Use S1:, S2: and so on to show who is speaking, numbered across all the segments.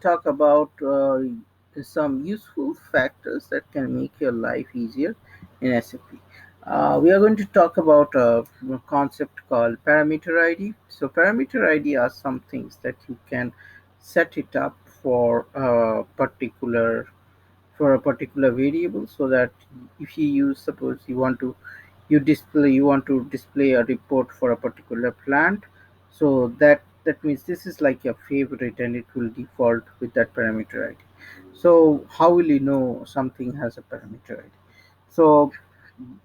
S1: talk about some useful factors that can make your life easier in SAP. We are going to talk about a concept called parameter ID. So, parameter ID are some things that you can set it up for a particular variable, so that if you use, suppose you want to display a report for a particular plant, so that means this is like your favorite and it will default with that parameter ID. So how will you know something has a parameter ID? So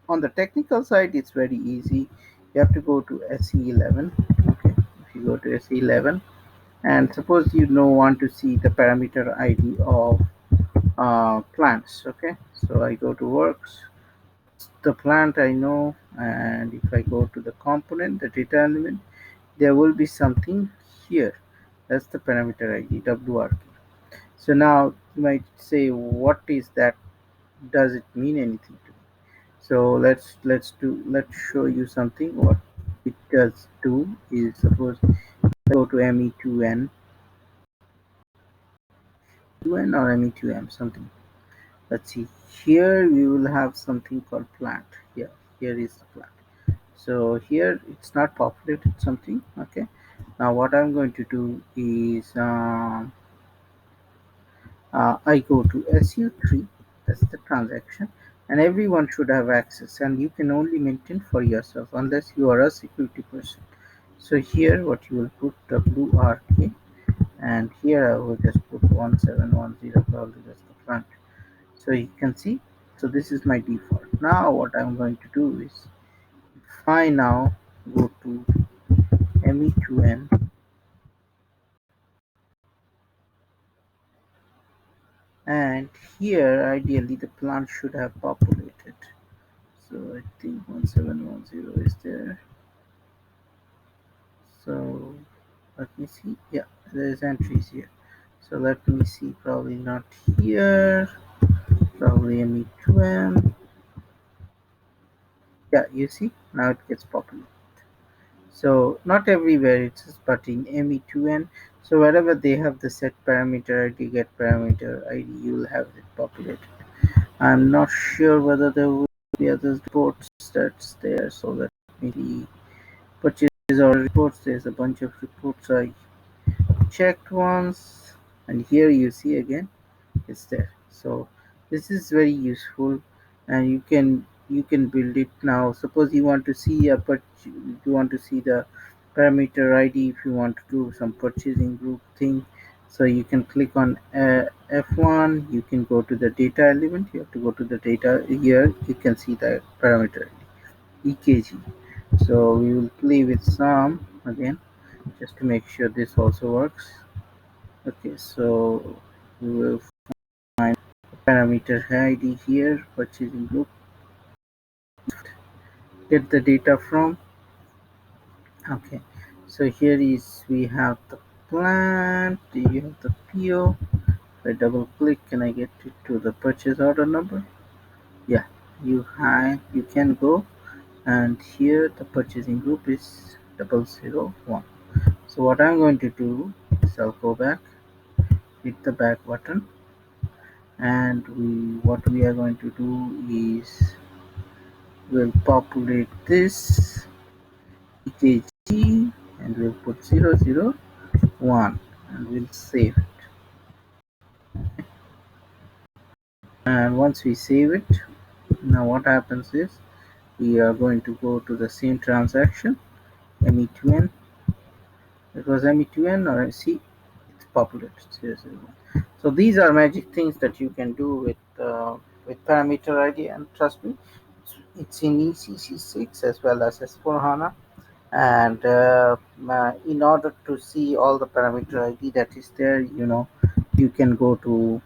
S1: on the technical side, it's very easy. You have to go to SE11. Okay, if you go to SE11, and suppose you know want to see the parameter ID of plants. Okay, so I go to works, the plant I know, and if I go to the component, the data element, there will be something here. That's the parameter ID, WRK. So now you might say, what is that? Does it mean anything to me? So let's show you something. What it does do is, suppose I go to ME2N, 2N or ME2M, something. Let's see. Here we will have something called plant. Here is the plant. So here it's not populated something. Okay, now what I'm going to do is, I go to SU3, that's the transaction, and everyone should have access, and you can only maintain for yourself unless you are a security person. So here what you will put, WRK, and here I will just put 1710, probably that's the front. So you can see, so this is my default. Now what I'm going to do is, if I now go to ME2N, and here ideally the plant should have populated. So I think 1710 is there. So let me see. Yeah, there's entries here. So let me see. Probably not here. Probably ME2M. Yeah, you see now it gets populated. So not everywhere it is, but in ME2N. So wherever they have the set parameter ID, get parameter ID, you will have it populated. I'm not sure whether there will be other reports that's there. So let me see. Purchase or reports. There's a bunch of reports I checked once, and here you see again it's there. So this is very useful, and you can build it now. Suppose you want to see you want to see the parameter ID if you want to do some purchasing group thing. So you can click on F1. You can go to the data element. You have to go to the data here. You can see the parameter EKG. So we will play with some again just to make sure this also works. Okay, so we will find parameter ID here, purchasing group, get the data from. Okay, so here is, we have the plant, you have the PO. If I double click, can I get it to the purchase order number? Yeah, you can go, and here the purchasing group is 001. So what I'm going to do is, I'll go back, hit the back button, and what we are going to do is, we'll populate this EKG, and we'll put 001, and we'll save it. And once we save it, now what happens is, we are going to go to the same transaction, ME2N. It was ME2N, or see, it's populated 001. So these are magic things that you can do with parameter ID, and trust me, it's in ECC6 as well as S4HANA. And in order to see all the parameter ID that is there, you can go to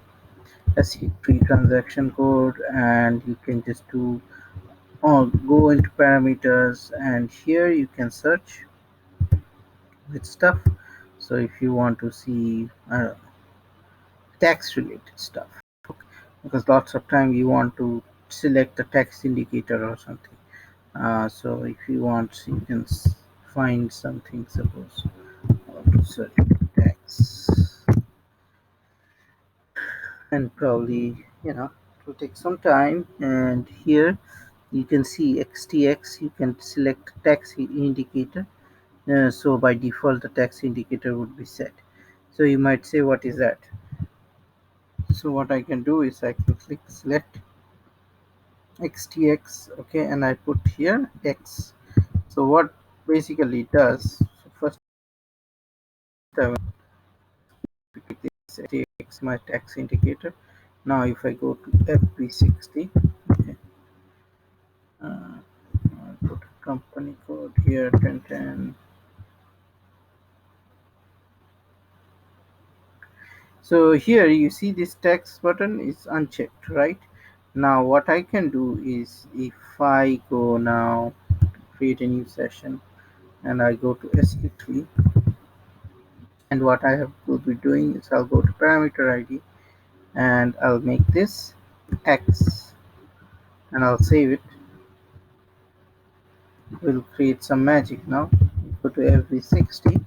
S1: SE3 transaction code, and you can just do, go into parameters, and here you can search with stuff. So if you want to see tax related stuff, because lots of time you want to select a tax indicator or something. So if you want, you can find something. Suppose I want to search for tax. and probably it will take some time. And here you can see XTX, you can select tax indicator. So by default the tax indicator would be set. So you might say, what is that? So what I can do is I can click select XTX, okay, and I put here X. So what basically it does, so first I will click this XTX, my tax indicator. Now if I go to FB60, okay, I'll put a company code here, 1010. So here you see this text button is unchecked, right? Now what I can do is, if I go now create a new session and I go to SAP, and what I have will be doing is I'll go to parameter ID and I'll make this X and I'll save it. We'll create some magic now. Go to FV60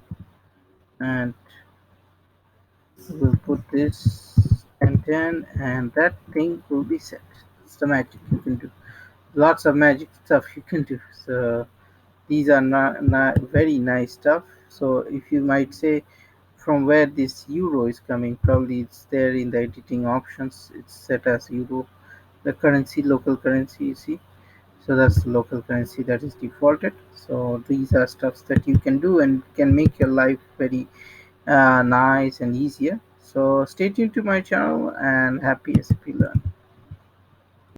S1: and we'll put this 1010 and that thing will be set. It's the magic you can do. Lots of magic stuff you can do. So these are not very nice stuff. So if you might say from where this euro is coming, probably it's there in the editing options. It's set as euro, the currency, local currency, you see. So that's the local currency that is defaulted. So these are stuffs that you can do and can make your life very nice and easier. So stay tuned to my channel and happy SAP learn.